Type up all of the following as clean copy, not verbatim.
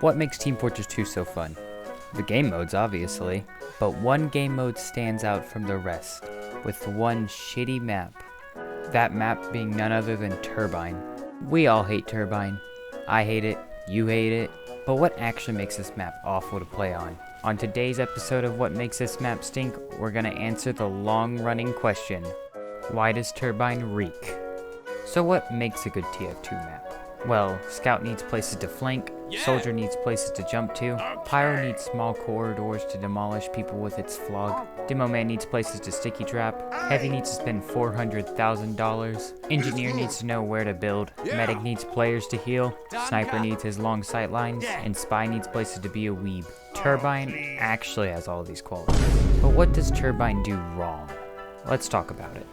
What makes Team Fortress 2 so fun? The game modes, obviously, but one game mode stands out from the rest, with one shitty map. That map being none other than Turbine. We all hate Turbine. I hate it, you hate it, but what actually makes this map awful to play on? On today's episode of What Makes This Map Stink, we're gonna answer the long-running question, why does Turbine reek? So what makes a good TF2 map? Well, Scout needs places to flank, Soldier needs places to jump to, Pyro needs small corridors to demolish people with its flog, Demo Man needs places to sticky trap, Heavy needs to spend $400,000, Engineer needs to know where to build, Medic needs players to heal, Sniper needs his long sight lines, and Spy needs places to be a weeb. Turbine actually has all of these qualities. But what does Turbine do wrong? Let's talk about it.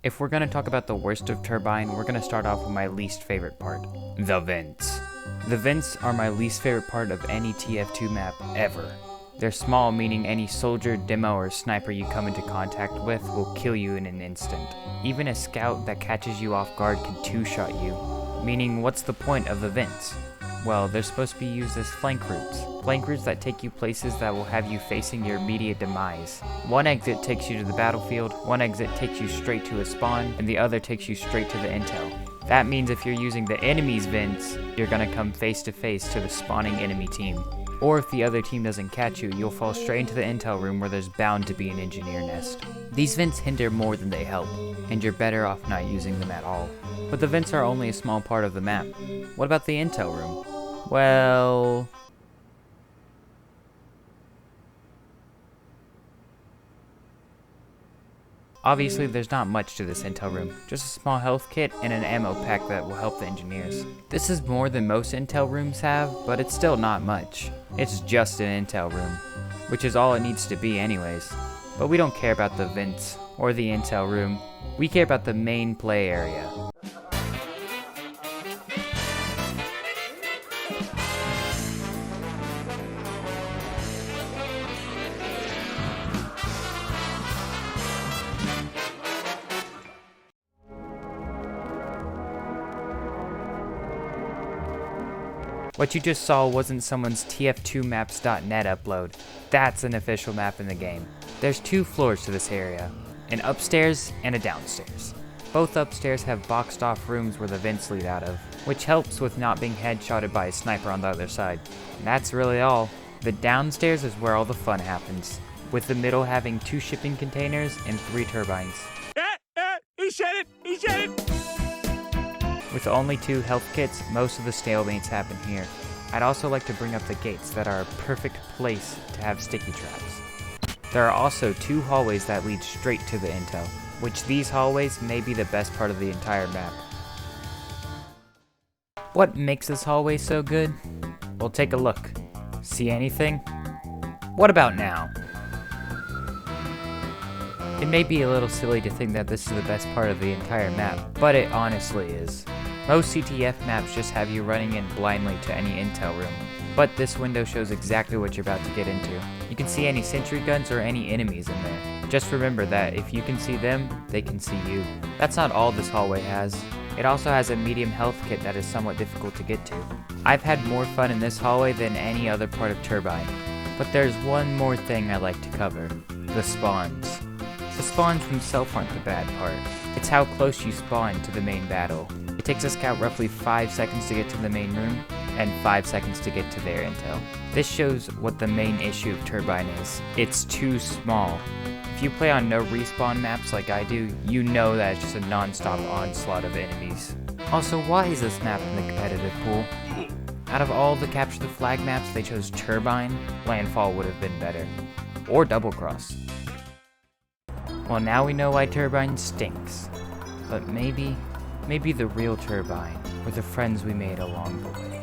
If we're going to talk about the worst of Turbine, we're going to start off with my least favorite part, the vents. The vents are my least favorite part of any TF2 map ever. They're small, meaning any soldier, demo, or sniper you come into contact with will kill you in an instant. Even a scout that catches you off guard can two-shot you, meaning what's the point of the vents? Well, they're supposed to be used as flank routes. Flank routes that take you places that will have you facing your immediate demise. One exit takes you to the battlefield, one exit takes you straight to a spawn, and the other takes you straight to the intel. That means if you're using the enemy's vents, you're gonna come face to face to the spawning enemy team. Or if the other team doesn't catch you, you'll fall straight into the intel room where there's bound to be an engineer nest. These vents hinder more than they help, and you're better off not using them at all. But the vents are only a small part of the map. What about the intel room? Well... obviously there's not much to this intel room, just a small health kit and an ammo pack that will help the engineers. This is more than most intel rooms have, but it's still not much. It's just an intel room, which is all it needs to be anyways. But we don't care about the vents or the intel room, we care about the main play area. What you just saw wasn't someone's TF2maps.net upload. That's an official map in the game. There's two floors to this area, an upstairs and a downstairs. Both upstairs have boxed off rooms where the vents lead out of, which helps with not being headshotted by a sniper on the other side. And that's really all. The downstairs is where all the fun happens, with the middle having 2 shipping containers and 3 turbines. He said it! He said it! With only 2 health kits, most of the stalemates happen here. I'd also like to bring up the gates that are a perfect place to have sticky traps. There are also 2 hallways that lead straight to the intel, which these hallways may be the best part of the entire map. What makes this hallway so good? Well, take a look. See anything? What about now? It may be a little silly to think that this is the best part of the entire map, but it honestly is. Most CTF maps just have you running in blindly to any intel room, but this window shows exactly what you're about to get into. You can see any sentry guns or any enemies in there. Just remember that if you can see them, they can see you. That's not all this hallway has. It also has a medium health kit that is somewhat difficult to get to. I've had more fun in this hallway than any other part of Turbine, but there's one more thing I like to cover, the spawns. The spawns themselves aren't the bad part. It's how close you spawn to the main battle. It takes a scout roughly 5 seconds to get to the main room, and 5 seconds to get to their intel. This shows what the main issue of Turbine is. It's too small. If you play on no respawn maps like I do, you know that it's just a non-stop onslaught of enemies. Also, why is this map in the competitive pool? Out of all the capture the flag maps, they chose Turbine. Landfall would have been better. Or Double Cross. Well, now we know why Turbine stinks. But maybe the real Turbine were the friends we made along the way.